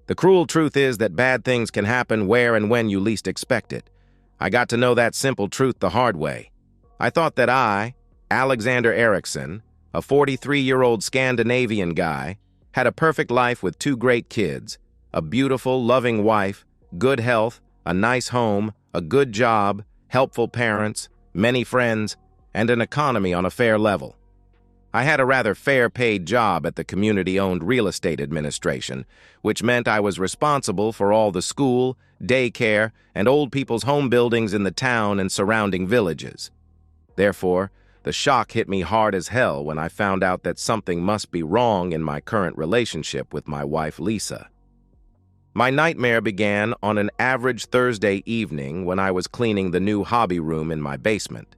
The cruel truth is that bad things can happen where and when you least expect it. I got to know that simple truth the hard way. I thought that I, Alexander Eriksson, a 43-year-old Scandinavian guy, had a perfect life with 2 great kids, a beautiful, loving wife, good health, a nice home, a good job, helpful parents, many friends, and an economy on a fair level. I had a rather fair-paid job at the community-owned real estate administration, which meant I was responsible for all the school, daycare, and old people's home buildings in the town and surrounding villages. Therefore, the shock hit me hard as hell when I found out that something must be wrong in my current relationship with my wife, Lisa. My nightmare began on an average Thursday evening when I was cleaning the new hobby room in my basement.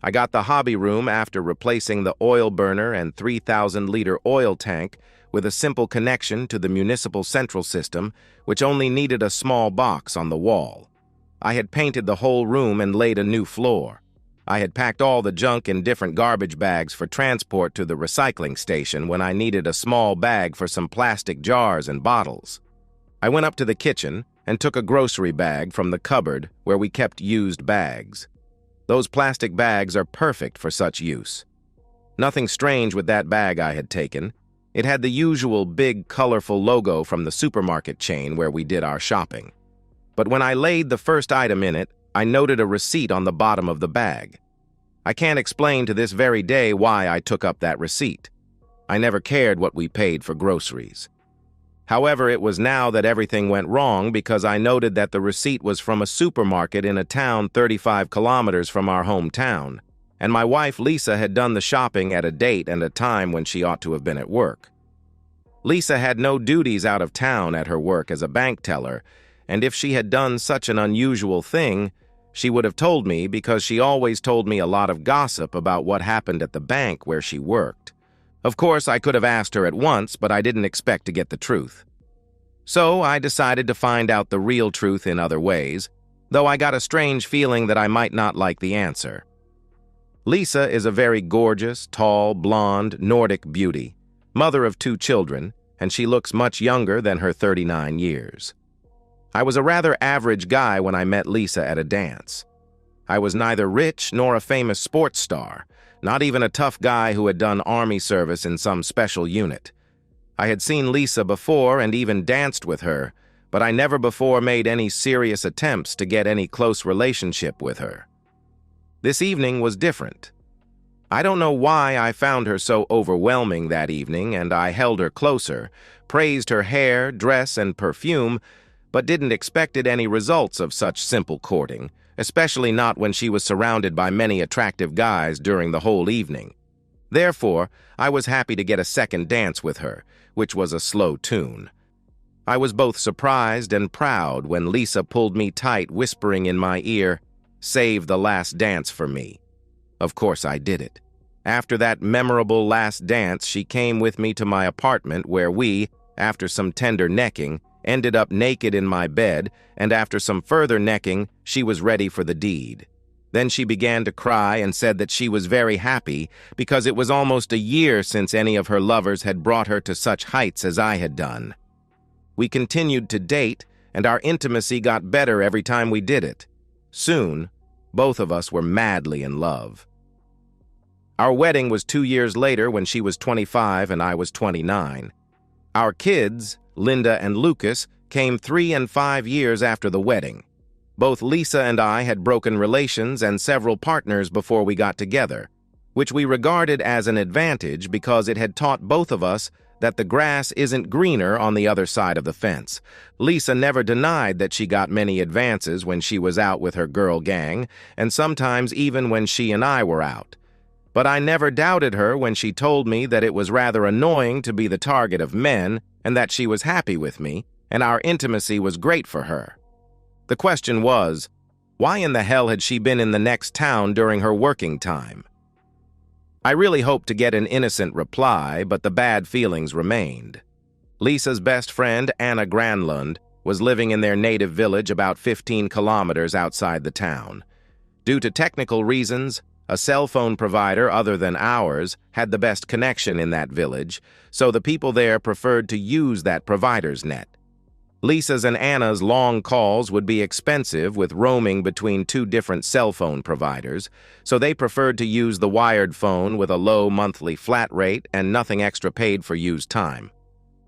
I got the hobby room after replacing the oil burner and 3,000-liter oil tank with a simple connection to the municipal central system, which only needed a small box on the wall. I had painted the whole room and laid a new floor. I had packed all the junk in different garbage bags for transport to the recycling station when I needed a small bag for some plastic jars and bottles. I went up to the kitchen and took a grocery bag from the cupboard where we kept used bags. Those plastic bags are perfect for such use. Nothing strange with that bag I had taken. It had the usual big, colorful logo from the supermarket chain where we did our shopping. But when I laid the first item in it, I noted a receipt on the bottom of the bag. I can't explain to this very day why I took up that receipt. I never cared what we paid for groceries. However, it was now that everything went wrong because I noted that the receipt was from a supermarket in a town 35 kilometers from our hometown, and my wife Lisa had done the shopping at a date and a time when she ought to have been at work. Lisa had no duties out of town at her work as a bank teller, and if she had done such an unusual thing, she would have told me because she always told me a lot of gossip about what happened at the bank where she worked. Of course, I could have asked her at once, but I didn't expect to get the truth. So I decided to find out the real truth in other ways, though I got a strange feeling that I might not like the answer. Lisa is a very gorgeous, tall, blonde, Nordic beauty, mother of 2 children, and she looks much younger than her 39 years. I was a rather average guy when I met Lisa at a dance. I was neither rich nor a famous sports star, not even a tough guy who had done army service in some special unit. I had seen Lisa before and even danced with her, but I never before made any serious attempts to get any close relationship with her. This evening was different. I don't know why I found her so overwhelming that evening, and I held her closer, praised her hair, dress, and perfume, but didn't expect any results of such simple courting, especially not when she was surrounded by many attractive guys during the whole evening. Therefore, I was happy to get a second dance with her, which was a slow tune. I was both surprised and proud when Lisa pulled me tight, whispering in my ear, "Save the last dance for me." Of course I did it. After that memorable last dance, she came with me to my apartment where we, after some tender necking, ended up naked in my bed, and after some further necking, she was ready for the deed. Then she began to cry and said that she was very happy because it was almost a year since any of her lovers had brought her to such heights as I had done. We continued to date, and our intimacy got better every time we did it. Soon, both of us were madly in love. Our wedding was 2 years later when she was 25 and I was 29. Our kids, Linda and Lucas, came 3 and 5 years after the wedding. Both Lisa and I had broken relations and several partners before we got together, which we regarded as an advantage because it had taught both of us that the grass isn't greener on the other side of the fence. Lisa never denied that she got many advances when she was out with her girl gang, and sometimes even when she and I were out. But I never doubted her when she told me that it was rather annoying to be the target of men and that she was happy with me, and our intimacy was great for her. The question was, why in the hell had she been in the next town during her working time? I really hoped to get an innocent reply, but the bad feelings remained. Lisa's best friend, Anna Granlund, was living in their native village about 15 kilometers outside the town. Due to technical reasons, a cell phone provider other than ours had the best connection in that village, so the people there preferred to use that provider's net. Lisa's and Anna's long calls would be expensive with roaming between two different cell phone providers, so they preferred to use the wired phone with a low monthly flat rate and nothing extra paid for used time.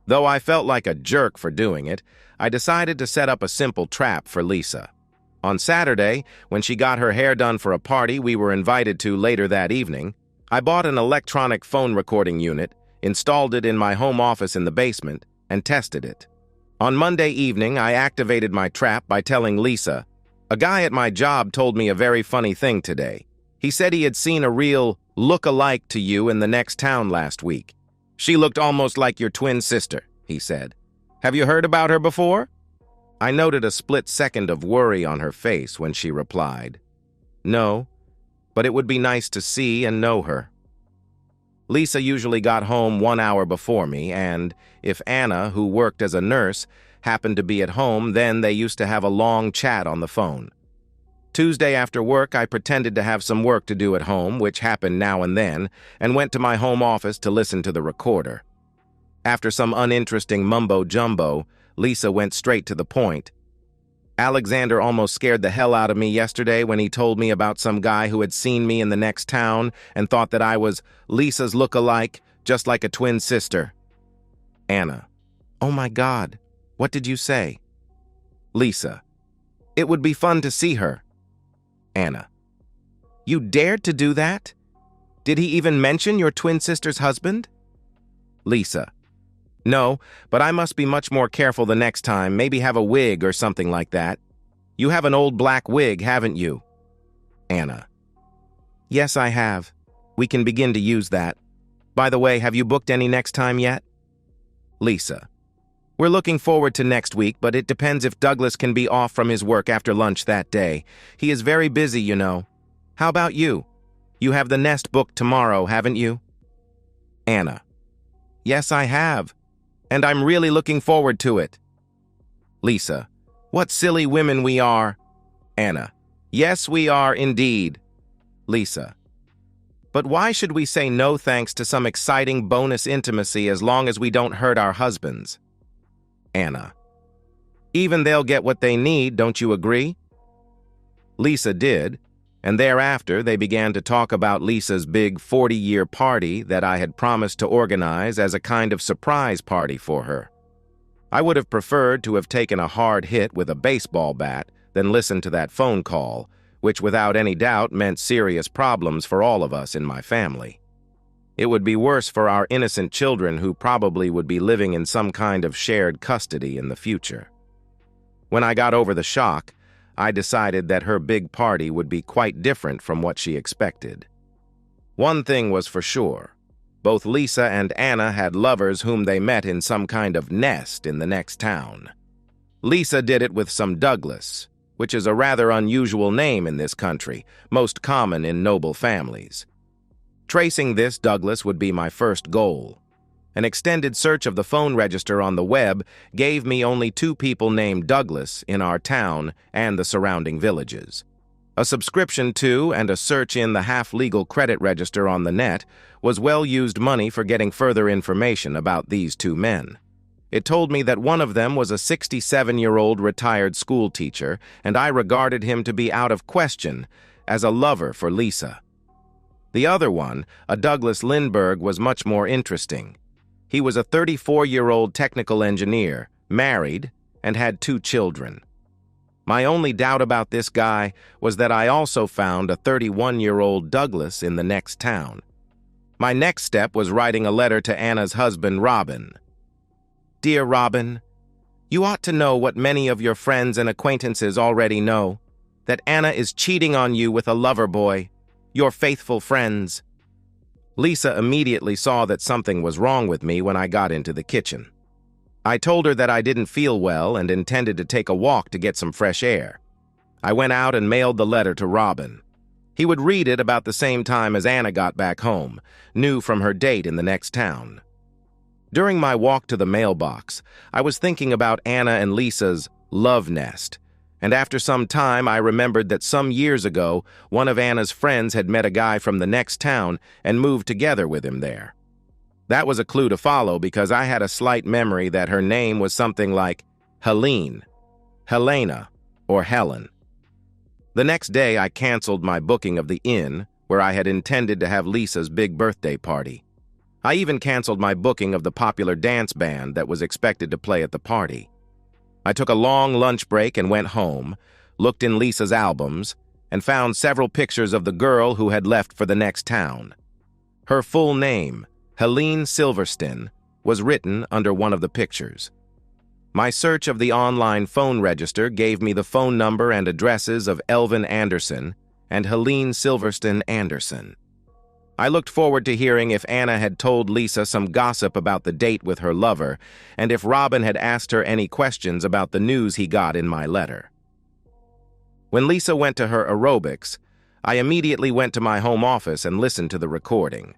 Though I felt like a jerk for doing it, I decided to set up a simple trap for Lisa. On Saturday, when she got her hair done for a party we were invited to later that evening, I bought an electronic phone recording unit, installed it in my home office in the basement, and tested it. On Monday evening, I activated my trap by telling Lisa, "A guy at my job told me a very funny thing today. He said he had seen a real look-alike to you in the next town last week. She looked almost like your twin sister," he said. "Have you heard about her before?" I noted a split second of worry on her face when she replied, "No, but it would be nice to see and know her." Lisa usually got home 1 hour before me, and if Anna, who worked as a nurse, happened to be at home, then they used to have a long chat on the phone. Tuesday after work, I pretended to have some work to do at home, which happened now and then, and went to my home office to listen to the recorder. After some uninteresting mumbo-jumbo, Lisa went straight to the point. "Alexander almost scared the hell out of me yesterday when he told me about some guy who had seen me in the next town and thought that I was Lisa's look-alike, just like a twin sister." Anna: "Oh my God, what did you say?" Lisa: "It would be fun to see her." Anna: "You dared to do that? Did he even mention your twin sister's husband?" Lisa: "No, but I must be much more careful the next time, maybe have a wig or something like that. You have an old black wig, haven't you?" Anna: "Yes, I have. We can begin to use that. By the way, have you booked any next time yet?" Lisa: "We're looking forward to next week, but it depends if Douglas can be off from his work after lunch that day. He is very busy, you know. How about you? You have the nest booked tomorrow, haven't you?" Anna: "Yes, I have. And I'm really looking forward to it." Lisa: "What silly women we are." Anna: "Yes, we are indeed." Lisa: "But why should we say no thanks to some exciting bonus intimacy as long as we don't hurt our husbands?" Anna: "Even they'll get what they need, don't you agree?" Lisa did, and thereafter they began to talk about Lisa's big 40-year party that I had promised to organize as a kind of surprise party for her. I would have preferred to have taken a hard hit with a baseball bat than listen to that phone call, which without any doubt meant serious problems for all of us in my family. It would be worse for our innocent children who probably would be living in some kind of shared custody in the future. When I got over the shock, I decided that her big party would be quite different from what she expected. One thing was for sure. Both Lisa and Anna had lovers whom they met in some kind of nest in the next town. Lisa did it with some Douglas, which is a rather unusual name in this country, most common in noble families. Tracing this Douglas would be my first goal. An extended search of the phone register on the web gave me only 2 people named Douglas in our town and the surrounding villages. A subscription to and a search in the half-legal credit register on the net was well-used money for getting further information about these 2 men. It told me that one of them was a 67-year-old retired school teacher, and I regarded him to be out of question as a lover for Lisa. The other one, a Douglas Lindbergh, was much more interesting. He was a 34-year-old technical engineer, married, and had 2 children. My only doubt about this guy was that I also found a 31-year-old Douglas in the next town. My next step was writing a letter to Anna's husband, Robin. "Dear Robin, you ought to know what many of your friends and acquaintances already know, that Anna is cheating on you with a lover boy, your faithful friends." Lisa immediately saw that something was wrong with me when I got into the kitchen. I told her that I didn't feel well and intended to take a walk to get some fresh air. I went out and mailed the letter to Robin. He would read it about the same time as Anna got back home, new from her date in the next town. During my walk to the mailbox, I was thinking about Anna and Lisa's love nest, and after some time I remembered that some years ago one of Anna's friends had met a guy from the next town and moved together with him there. That was a clue to follow because I had a slight memory that her name was something like Helene, Helena, or Helen. The next day, I canceled my booking of the inn where I had intended to have Lisa's big birthday party. I even canceled my booking of the popular dance band that was expected to play at the party. I took a long lunch break and went home, looked in Lisa's albums, and found several pictures of the girl who had left for the next town. Her full name, Helene Silverstein, was written under one of the pictures. My search of the online phone register gave me the phone number and addresses of Elvin Anderson and Helene Silverstein Anderson. I looked forward to hearing if Anna had told Lisa some gossip about the date with her lover and if Robin had asked her any questions about the news he got in my letter. When Lisa went to her aerobics, I immediately went to my home office and listened to the recording.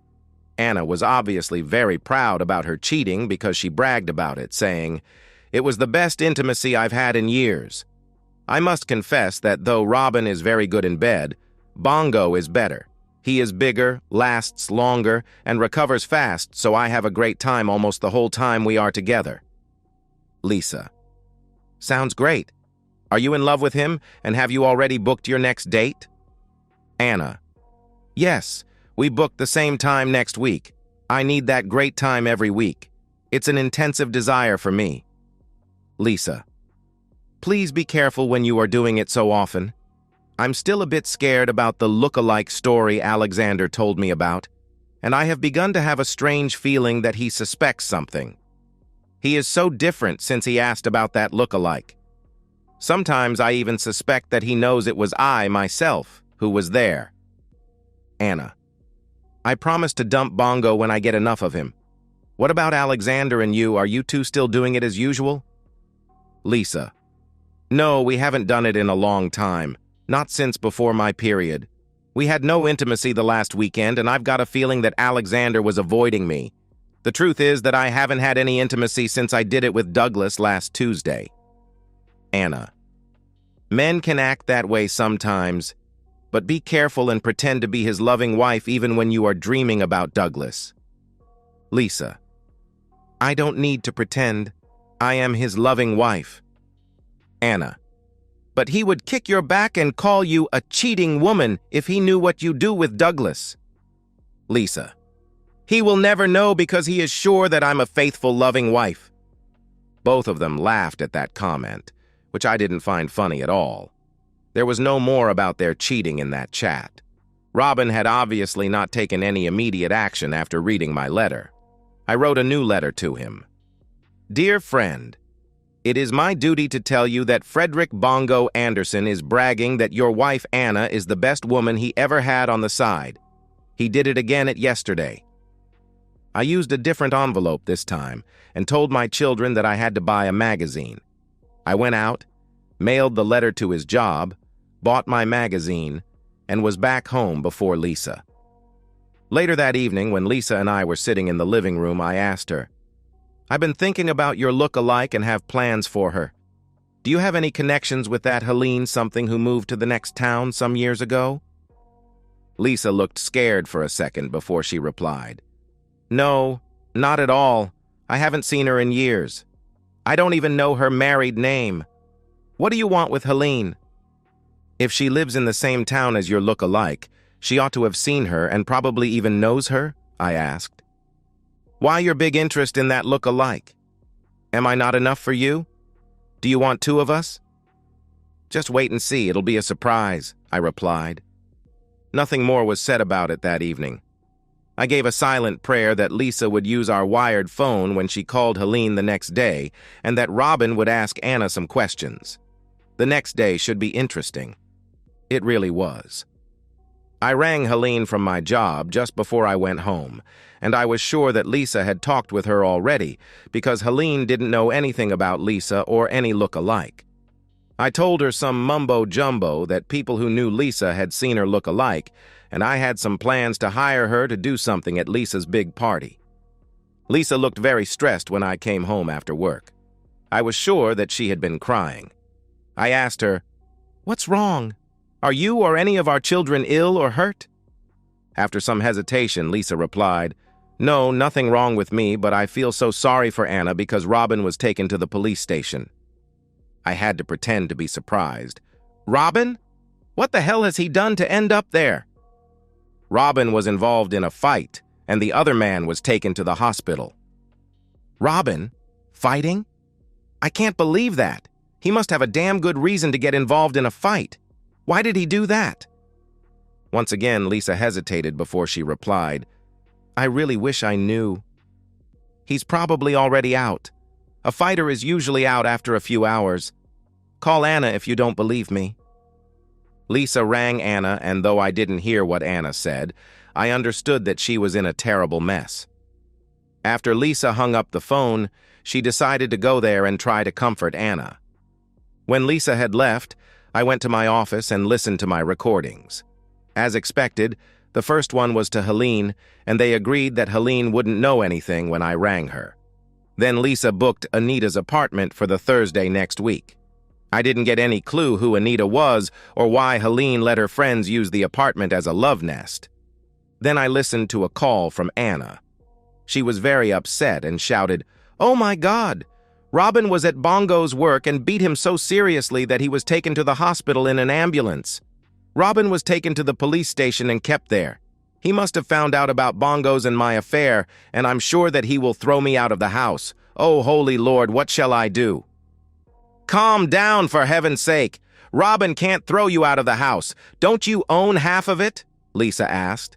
Anna was obviously very proud about her cheating because she bragged about it, saying, "It was the best intimacy I've had in years." I must confess that though Robin is very good in bed, Bongo is better. He is bigger, lasts longer, and recovers fast, so I have a great time almost the whole time we are together. Lisa: Sounds great. Are you in love with him, and have you already booked your next date? Anna: Yes, we booked the same time next week. I need that great time every week. It's an intensive desire for me. Lisa: Please be careful when you are doing it so often. I'm still a bit scared about the look-alike story Alexander told me about, and I have begun to have a strange feeling that he suspects something. He is so different since he asked about that look-alike. Sometimes I even suspect that he knows it was I, myself, who was there. Anna: I promise to dump Bongo when I get enough of him. What about Alexander and you? Are you two still doing it as usual? Lisa: No, we haven't done it in a long time. Not since before my period. We had no intimacy the last weekend, and I've got a feeling that Alexander was avoiding me. The truth is that I haven't had any intimacy since I did it with Douglas last Tuesday. Anna: Men can act that way sometimes, but be careful and pretend to be his loving wife even when you are dreaming about Douglas. Lisa: I don't need to pretend. I am his loving wife. Anna: But he would kick your back and call you a cheating woman if he knew what you do with Douglas. Lisa: He will never know because he is sure that I'm a faithful, loving wife. Both of them laughed at that comment, which I didn't find funny at all. There was no more about their cheating in that chat. Robin had obviously not taken any immediate action after reading my letter. I wrote a new letter to him. Dear friend, it is my duty to tell you that Frederick Bongo Anderson is bragging that your wife Anna is the best woman he ever had on the side. He did it again yesterday. I used a different envelope this time and told my children that I had to buy a magazine. I went out, mailed the letter to his job, bought my magazine, and was back home before Lisa. Later that evening, when Lisa and I were sitting in the living room, I asked her, I've been thinking about your look-alike and have plans for her. Do you have any connections with that Helene something who moved to the next town some years ago? Lisa looked scared for a second before she replied. No, not at all. I haven't seen her in years. I don't even know her married name. What do you want with Helene? If she lives in the same town as your look-alike, she ought to have seen her and probably even knows her, I asked. Why your big interest in that look-alike? Am I not enough for you? Do you want two of us? Just wait and see, it'll be a surprise, I replied. Nothing more was said about it that evening. I gave a silent prayer that Lisa would use our wired phone when she called Helene the next day, and that Robin would ask Anna some questions. The next day should be interesting. It really was. I rang Helene from my job just before I went home, and I was sure that Lisa had talked with her already because Helene didn't know anything about Lisa or any look-alike. I told her some mumbo-jumbo that people who knew Lisa had seen her look alike, and I had some plans to hire her to do something at Lisa's big party. Lisa looked very stressed when I came home after work. I was sure that she had been crying. I asked her, What's wrong? Are you or any of our children ill or hurt? After some hesitation, Lisa replied, No, nothing wrong with me, but I feel so sorry for Anna because Robin was taken to the police station. I had to pretend to be surprised. Robin? What the hell has he done to end up there? Robin was involved in a fight, and the other man was taken to the hospital. Robin? Fighting? I can't believe that. He must have a damn good reason to get involved in a fight. Why did he do that? Once again, Lisa hesitated before she replied, I really wish I knew. He's probably already out. A fighter is usually out after a few hours. Call Anna if you don't believe me. Lisa rang Anna, and though I didn't hear what Anna said, I understood that she was in a terrible mess. After Lisa hung up the phone, she decided to go there and try to comfort Anna. When Lisa had left, I went to my office and listened to my recordings. As expected, the first one was to Helene, and they agreed that Helene wouldn't know anything when I rang her. Then Lisa booked Anita's apartment for the Thursday next week. I didn't get any clue who Anita was or why Helene let her friends use the apartment as a love nest. Then I listened to a call from Anna. She was very upset and shouted, "Oh my God! Robin was at Bongo's work and beat him so seriously that he was taken to the hospital in an ambulance. Robin was taken to the police station and kept there. He must have found out about Bongo's and my affair, and I'm sure that he will throw me out of the house. Oh, holy Lord, what shall I do?" Calm down, for heaven's sake. Robin can't throw you out of the house. Don't you own half of it? Lisa asked.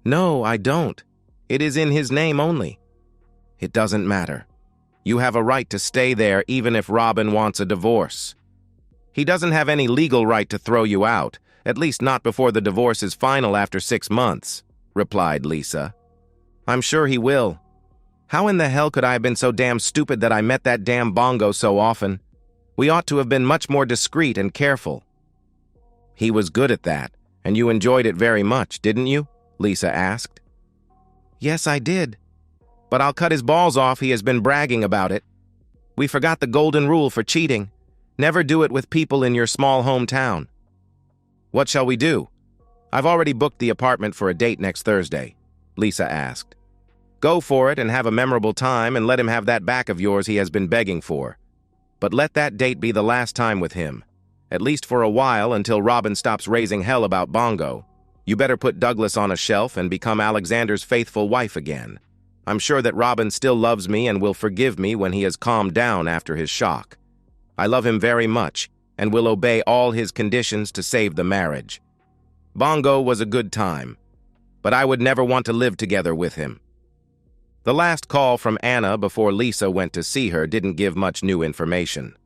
No, I don't. It is in his name only. It doesn't matter. You have a right to stay there even if Robin wants a divorce. He doesn't have any legal right to throw you out, at least not before the divorce is final after 6 months, replied Lisa. I'm sure he will. How in the hell could I have been so damn stupid that I met that damn Bongo so often? We ought to have been much more discreet and careful. He was good at that, and you enjoyed it very much, didn't you? Lisa asked. Yes, I did. But I'll cut his balls off, he has been bragging about it. We forgot the golden rule for cheating. Never do it with people in your small hometown. What shall we do? I've already booked the apartment for a date next Thursday, Lisa asked. Go for it and have a memorable time and let him have that back of yours he has been begging for. But let that date be the last time with him, at least for a while until Robin stops raising hell about Bongo. You better put Douglas on a shelf and become Alexander's faithful wife again. I'm sure that Robin still loves me and will forgive me when he has calmed down after his shock. I love him very much and will obey all his conditions to save the marriage. Bongo was a good time, but I would never want to live together with him. The last call from Anna before Lisa went to see her didn't give much new information.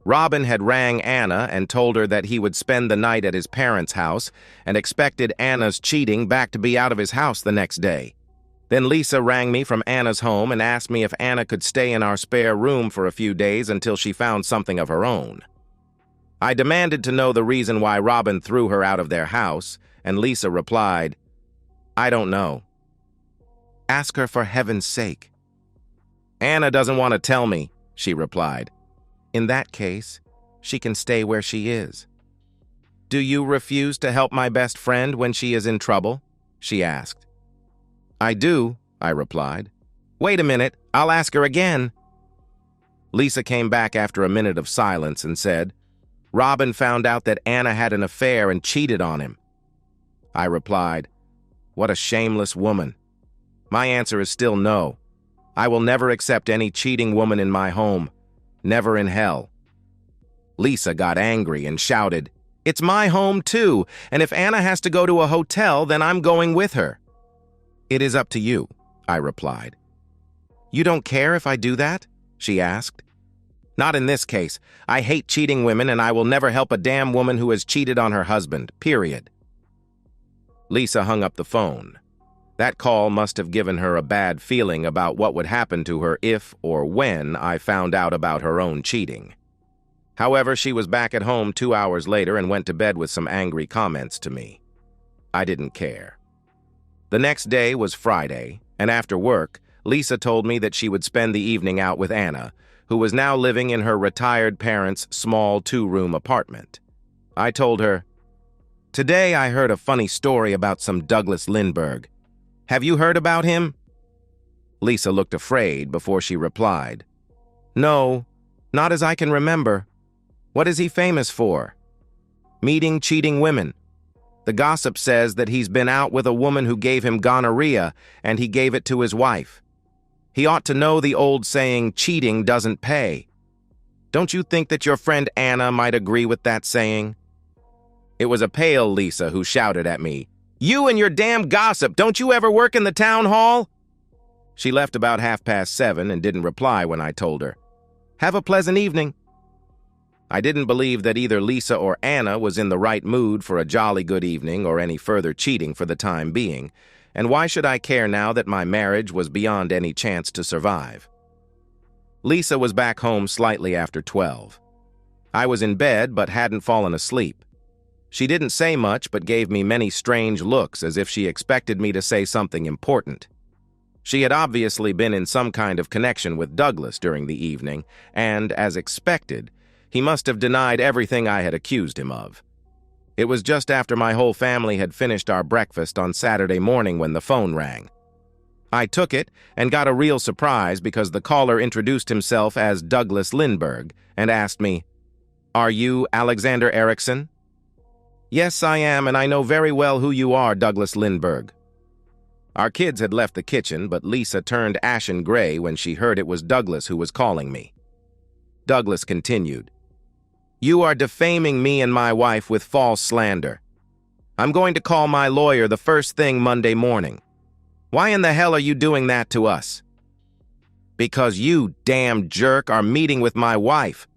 Robin had rang Anna and told her that he would spend the night at his parents' house and expected Anna's cheating back to be out of his house the next day. Then Lisa rang me from Anna's home and asked me if Anna could stay in our spare room for a few days until she found something of her own. I demanded to know the reason why Robin threw her out of their house, and Lisa replied, I don't know. Ask her for heaven's sake. Anna doesn't want to tell me, she replied. In that case, she can stay where she is. Do you refuse to help my best friend when she is in trouble? She asked. I do, I replied. Wait a minute, I'll ask her again. Lisa came back after a minute of silence and said, Robin found out that Anna had an affair and cheated on him. I replied, what a shameless woman. My answer is still no. I will never accept any cheating woman in my home. Never in hell. Lisa got angry and shouted, It's my home too, and if Anna has to go to a hotel, then I'm going with her. It is up to you, I replied. You don't care if I do that? She asked. Not in this case. I hate cheating women and I will never help a damn woman who has cheated on her husband, period. Lisa hung up the phone. That call must have given her a bad feeling about what would happen to her if or when I found out about her own cheating. However, she was back at home 2 hours later and went to bed with some angry comments to me. I didn't care. The next day was Friday, and after work, Lisa told me that she would spend the evening out with Anna, who was now living in her retired parents' small 2-room apartment. I told her, Today I heard a funny story about some Douglas Lindbergh. Have you heard about him? Lisa looked afraid before she replied. No, not as I can remember. What is he famous for? Meeting cheating women. The gossip says that he's been out with a woman who gave him gonorrhea, and he gave it to his wife. He ought to know the old saying, cheating doesn't pay. Don't you think that your friend Anna might agree with that saying? It was a pale Lisa who shouted at me, "You and your damn gossip, don't you ever work in the town hall?" She left about 7:30 and didn't reply when I told her, "Have a pleasant evening." I didn't believe that either Lisa or Anna was in the right mood for a jolly good evening or any further cheating for the time being, and why should I care now that my marriage was beyond any chance to survive? Lisa was back home slightly after 12. I was in bed but hadn't fallen asleep. She didn't say much but gave me many strange looks as if she expected me to say something important. She had obviously been in some kind of connection with Douglas during the evening, and, as expected, he must have denied everything I had accused him of. It was just after my whole family had finished our breakfast on Saturday morning when the phone rang. I took it and got a real surprise because the caller introduced himself as Douglas Lindbergh and asked me, "Are you Alexander Erickson?" "Yes, I am, and I know very well who you are, Douglas Lindbergh." Our kids had left the kitchen, but Lisa turned ashen gray when she heard it was Douglas who was calling me. Douglas continued, "You are defaming me and my wife with false slander. I'm going to call my lawyer the first thing Monday morning. Why in the hell are you doing that to us?" "Because you, damn jerk, are meeting with my wife.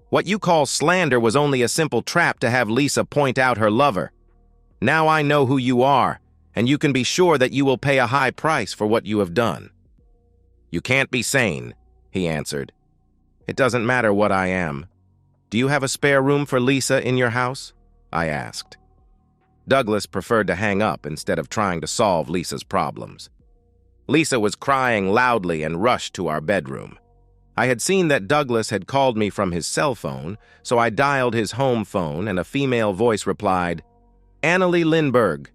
What you call slander was only a simple trap to have Lisa point out her lover. Now I know who you are, and you can be sure that you will pay a high price for what you have done." "You can't be sane," he answered. "It doesn't matter what I am. Do you have a spare room for Lisa in your house?" I asked. Douglas preferred to hang up instead of trying to solve Lisa's problems. Lisa was crying loudly and rushed to our bedroom. I had seen that Douglas had called me from his cell phone, so I dialed his home phone and a female voice replied, "Annalie Lindbergh."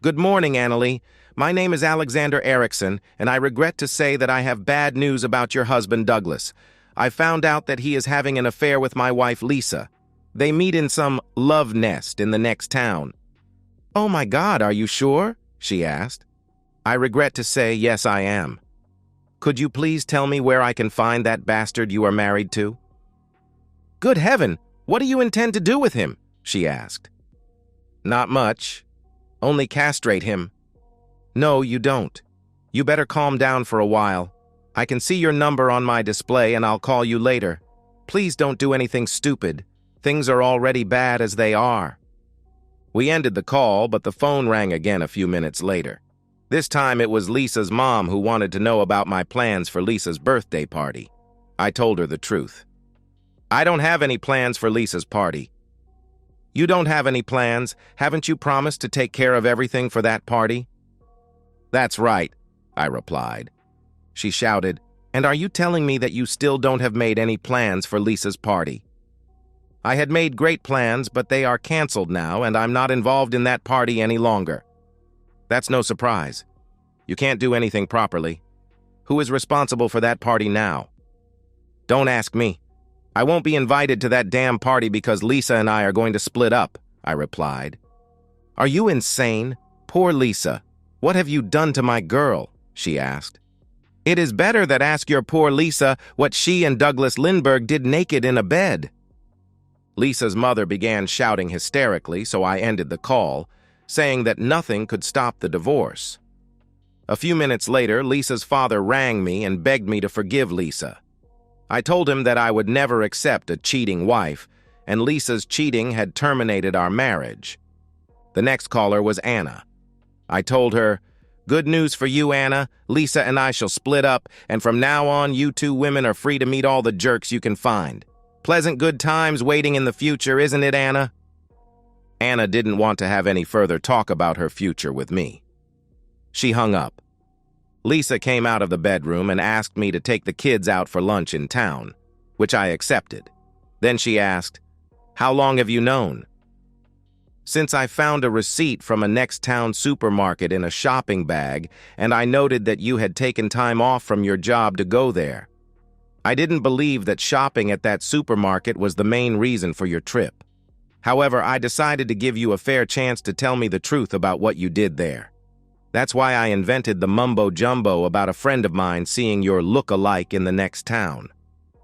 "Good morning, Annalie. My name is Alexander Erickson, and I regret to say that I have bad news about your husband, Douglas. I found out that he is having an affair with my wife, Lisa. They meet in some love nest in the next town." "Oh my God, are you sure?" she asked. "I regret to say, yes, I am. Could you please tell me where I can find that bastard you are married to?" "Good heaven, what do you intend to do with him?" she asked. "Not much. Only castrate him." "No, you don't. You better calm down for a while. I can see your number on my display and I'll call you later. Please don't do anything stupid. Things are already bad as they are." We ended the call, but the phone rang again a few minutes later. This time it was Lisa's mom who wanted to know about my plans for Lisa's birthday party. I told her the truth. "I don't have any plans for Lisa's party." "You don't have any plans? Haven't you promised to take care of everything for that party?" "That's right," I replied. She shouted, "And are you telling me that you still don't have made any plans for Lisa's party?" "I had made great plans, but they are canceled now, and I'm not involved in that party any longer." "That's no surprise. You can't do anything properly. Who is responsible for that party now?" "Don't ask me. I won't be invited to that damn party because Lisa and I are going to split up," I replied. "Are you insane? Poor Lisa. What have you done to my girl?" she asked. "It is better that ask your poor Lisa what she and Douglas Lindbergh did naked in a bed." Lisa's mother began shouting hysterically, so I ended the call, saying that nothing could stop the divorce. A few minutes later, Lisa's father rang me and begged me to forgive Lisa. I told him that I would never accept a cheating wife, and Lisa's cheating had terminated our marriage. The next caller was Anna. I told her, "Good news for you, Anna. Lisa and I shall split up, and from now on, you two women are free to meet all the jerks you can find. Pleasant good times waiting in the future, isn't it, Anna?" Anna didn't want to have any further talk about her future with me. She hung up. Lisa came out of the bedroom and asked me to take the kids out for lunch in town, which I accepted. Then she asked, "How long have you known?" "Since I found a receipt from a next-town supermarket in a shopping bag, and I noted that you had taken time off from your job to go there." I didn't believe that shopping at that supermarket was the main reason for your trip. However, I decided to give you a fair chance to tell me the truth about what you did there. That's why I invented the mumbo-jumbo about a friend of mine seeing your look-alike in the next town.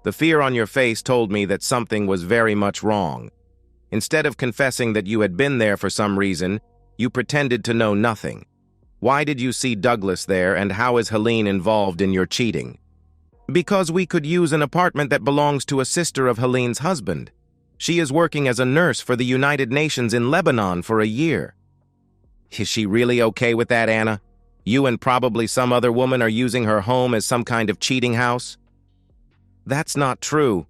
The fear on your face told me that something was very much wrong. Instead of confessing that you had been there for some reason, you pretended to know nothing. Why did you see Douglas there, and how is Helene involved in your cheating? Because we could use an apartment that belongs to a sister of Helene's husband. She is working as a nurse for the United Nations in Lebanon for a year. Is she really okay with that, Anna? You and probably some other woman are using her home as some kind of cheating house? That's not true.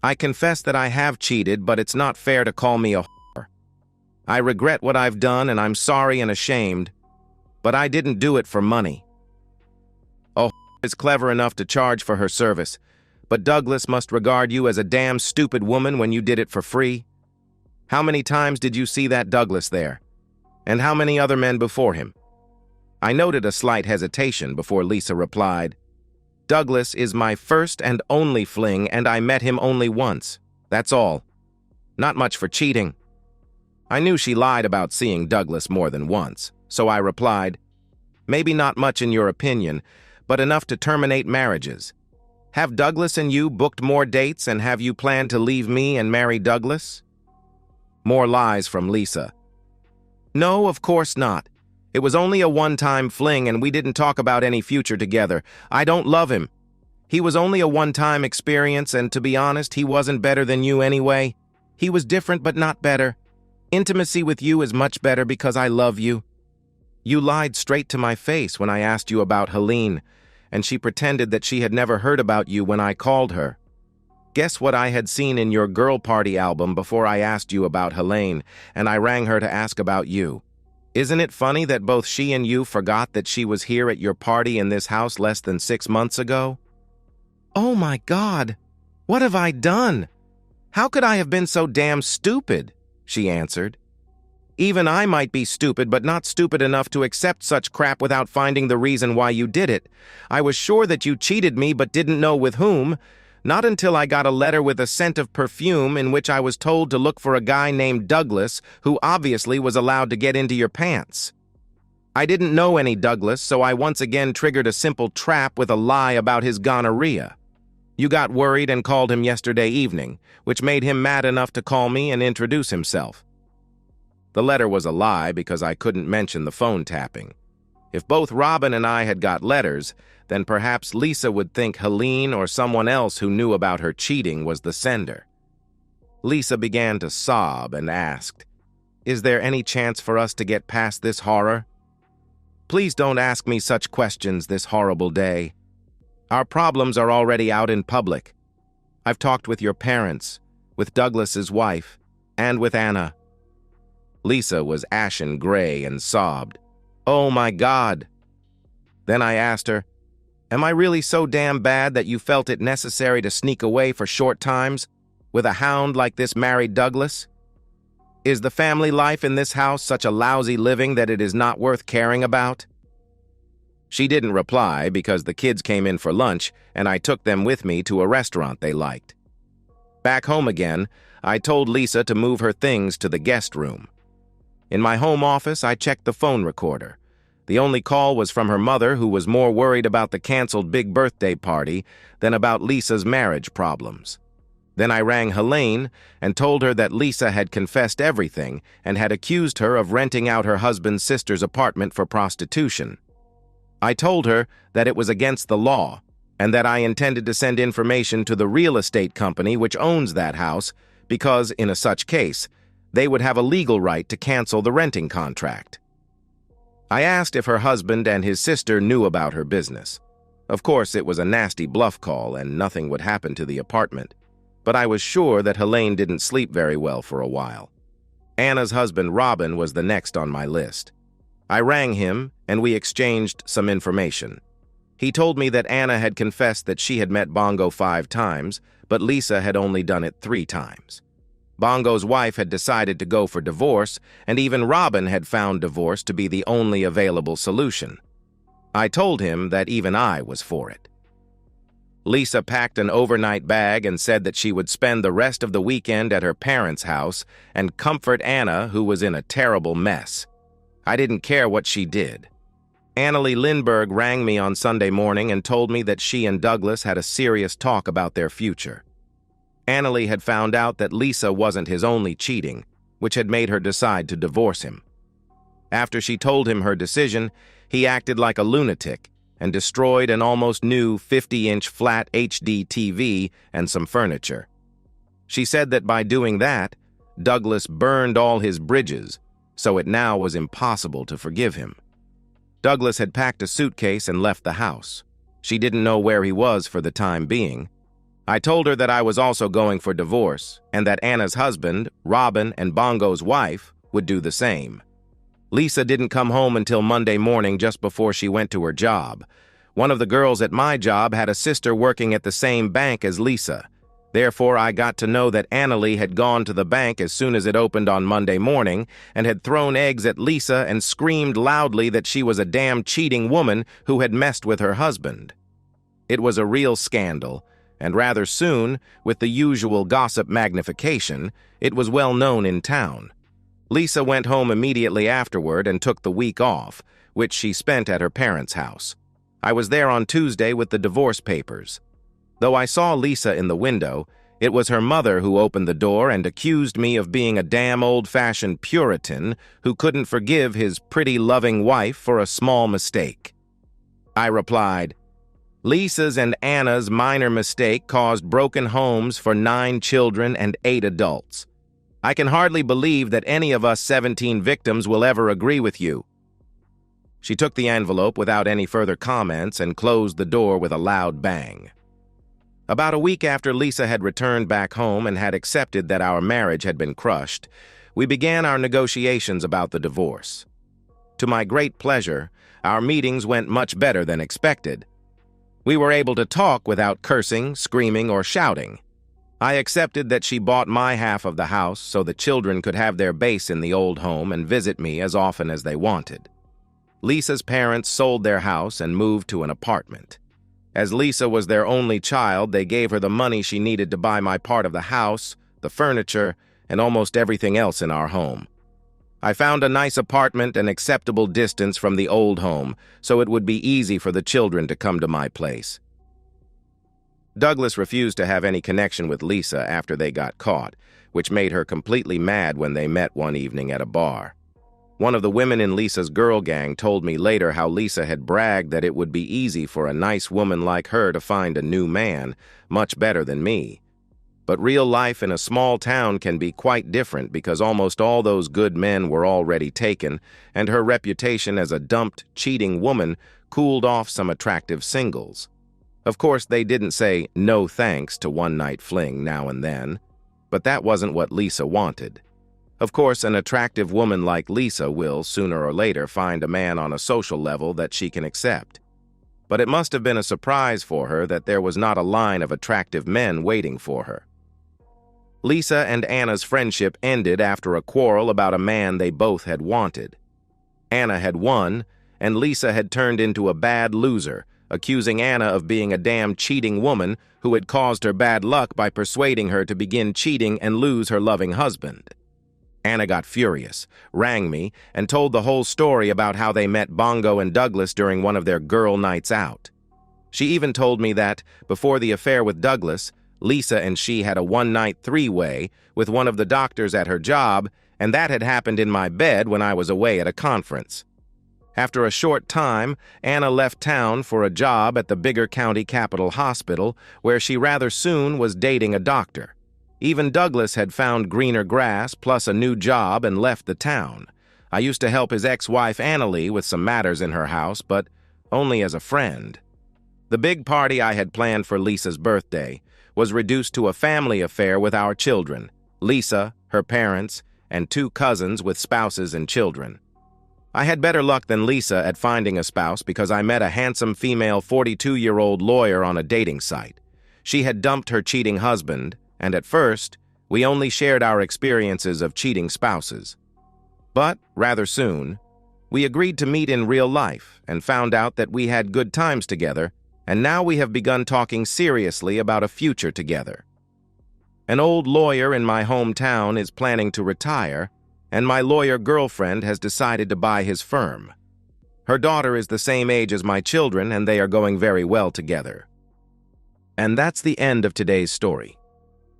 I confess that I have cheated, but it's not fair to call me a whore. I regret what I've done, and I'm sorry and ashamed, but I didn't do it for money. A whore is clever enough to charge for her service, but Douglas must regard you as a damn stupid woman when you did it for free. How many times did you see that Douglas there? And how many other men before him? I noted a slight hesitation before Lisa replied, Douglas is my first and only fling, and I met him only once. That's all. Not much for cheating. I knew she lied about seeing Douglas more than once, so I replied, maybe not much in your opinion, but enough to terminate marriages. Have Douglas and you booked more dates, and have you planned to leave me and marry Douglas? More lies from Lisa. No, of course not. It was only a one-time fling, and we didn't talk about any future together. I don't love him. He was only a one-time experience, and to be honest, he wasn't better than you anyway. He was different, but not better. Intimacy with you is much better because I love you. You lied straight to my face when I asked you about Helene, and she pretended that she had never heard about you when I called her. Guess what I had seen in your girl party album before I asked you about Helene, and I rang her to ask about you. Isn't it funny that both she and you forgot that she was here at your party in this house less than 6 months ago? Oh my God, what have I done? How could I have been so damn stupid? She answered. Even I might be stupid, but not stupid enough to accept such crap without finding the reason why you did it. I was sure that you cheated me, but didn't know with whom. Not until I got a letter with a scent of perfume in which I was told to look for a guy named Douglas, who obviously was allowed to get into your pants. I didn't know any Douglas, so I once again triggered a simple trap with a lie about his gonorrhea. You got worried and called him yesterday evening, which made him mad enough to call me and introduce himself. The letter was a lie because I couldn't mention the phone tapping. If both Robin and I had got letters, then perhaps Lisa would think Helene or someone else who knew about her cheating was the sender. Lisa began to sob and asked, Is there any chance for us to get past this horror? Please don't ask me such questions this horrible day. Our problems are already out in public. I've talked with your parents, with Douglas's wife, and with Anna. Lisa was ashen gray and sobbed, Oh my God. Then I asked her, Am I really so damn bad that you felt it necessary to sneak away for short times with a hound like this married Douglas? Is the family life in this house such a lousy living that it is not worth caring about? She didn't reply because the kids came in for lunch and I took them with me to a restaurant they liked. Back home again, I told Lisa to move her things to the guest room. In my home office, I checked the phone recorder. The only call was from her mother, who was more worried about the canceled big birthday party than about Lisa's marriage problems. Then I rang Helene and told her that Lisa had confessed everything and had accused her of renting out her husband's sister's apartment for prostitution. I told her that it was against the law and that I intended to send information to the real estate company which owns that house because, in a such case, they would have a legal right to cancel the renting contract. I asked if her husband and his sister knew about her business. Of course, it was a nasty bluff call and nothing would happen to the apartment, but I was sure that Helene didn't sleep very well for a while. Anna's husband, Robin, was the next on my list. I rang him and we exchanged some information. He told me that Anna had confessed that she had met Bongo 5 times, but Lisa had only done it 3 times. Bongo's wife had decided to go for divorce, and even Robin had found divorce to be the only available solution. I told him that even I was for it. Lisa packed an overnight bag and said that she would spend the rest of the weekend at her parents' house and comfort Anna, who was in a terrible mess. I didn't care what she did. Annalie Lindbergh rang me on Sunday morning and told me that she and Douglas had a serious talk about their future. Annalie had found out that Lisa wasn't his only cheating, which had made her decide to divorce him. After she told him her decision, he acted like a lunatic and destroyed an almost new 50-inch flat HD TV and some furniture. She said that by doing that, Douglas burned all his bridges, so it now was impossible to forgive him. Douglas had packed a suitcase and left the house. She didn't know where he was for the time being. I told her that I was also going for divorce and that Anna's husband, Robin, and Bongo's wife would do the same. Lisa didn't come home until Monday morning just before she went to her job. One of the girls at my job had a sister working at the same bank as Lisa. Therefore, I got to know that Annalie had gone to the bank as soon as it opened on Monday morning and had thrown eggs at Lisa and screamed loudly that she was a damn cheating woman who had messed with her husband. It was a real scandal, and rather soon, with the usual gossip magnification, it was well known in town. Lisa went home immediately afterward and took the week off, which she spent at her parents' house. I was there on Tuesday with the divorce papers. Though I saw Lisa in the window, it was her mother who opened the door and accused me of being a damn old-fashioned Puritan who couldn't forgive his pretty, loving wife for a small mistake. I replied, "Lisa's and Anna's minor mistake caused broken homes for 9 children and 8 adults. I can hardly believe that any of us 17 victims will ever agree with you." She took the envelope without any further comments and closed the door with a loud bang. About a week after Lisa had returned back home and had accepted that our marriage had been crushed, we began our negotiations about the divorce. To my great pleasure, our meetings went much better than expected. We were able to talk without cursing, screaming, or shouting. I accepted that she bought my half of the house so the children could have their base in the old home and visit me as often as they wanted. Lisa's parents sold their house and moved to an apartment. As Lisa was their only child, they gave her the money she needed to buy my part of the house, the furniture, and almost everything else in our home. I found a nice apartment an acceptable distance from the old home, so it would be easy for the children to come to my place. Douglas refused to have any connection with Lisa after they got caught, which made her completely mad when they met one evening at a bar. One of the women in Lisa's girl gang told me later how Lisa had bragged that it would be easy for a nice woman like her to find a new man, much better than me. But real life in a small town can be quite different because almost all those good men were already taken, and her reputation as a dumped, cheating woman cooled off some attractive singles. Of course, they didn't say no thanks to one-night fling now and then, but that wasn't what Lisa wanted. Of course, an attractive woman like Lisa will, sooner or later, find a man on a social level that she can accept. But it must have been a surprise for her that there was not a line of attractive men waiting for her. Lisa and Anna's friendship ended after a quarrel about a man they both had wanted. Anna had won, and Lisa had turned into a bad loser, accusing Anna of being a damn cheating woman who had caused her bad luck by persuading her to begin cheating and lose her loving husband. Anna got furious, rang me, and told the whole story about how they met Bongo and Douglas during one of their girl nights out. She even told me that, before the affair with Douglas, Lisa and she had a one-night three-way with one of the doctors at her job, and that had happened in my bed when I was away at a conference. After a short time, Anna left town for a job at the bigger county capital hospital, where she rather soon was dating a doctor. Even Douglas had found greener grass plus a new job and left the town. I used to help his ex-wife Annalie with some matters in her house, but only as a friend. The big party I had planned for Lisa's birthday was reduced to a family affair with our children, Lisa, her parents, and 2 cousins with spouses and children. I had better luck than Lisa at finding a spouse because I met a handsome female 42-year-old lawyer on a dating site. She had dumped her cheating husband, and at first, we only shared our experiences of cheating spouses. But, rather soon, we agreed to meet in real life and found out that we had good times together and now we have begun talking seriously about a future together. An old lawyer in my hometown is planning to retire, and my lawyer girlfriend has decided to buy his firm. Her daughter is the same age as my children, and they are going very well together. And that's the end of today's story.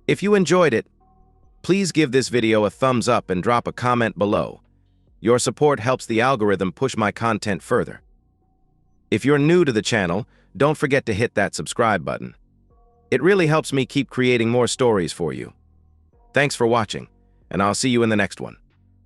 If you enjoyed it, please give this video a thumbs up and drop a comment below. Your support helps the algorithm push my content further. If you're new to the channel, don't forget to hit that subscribe button. It really helps me keep creating more stories for you. Thanks for watching, and I'll see you in the next one.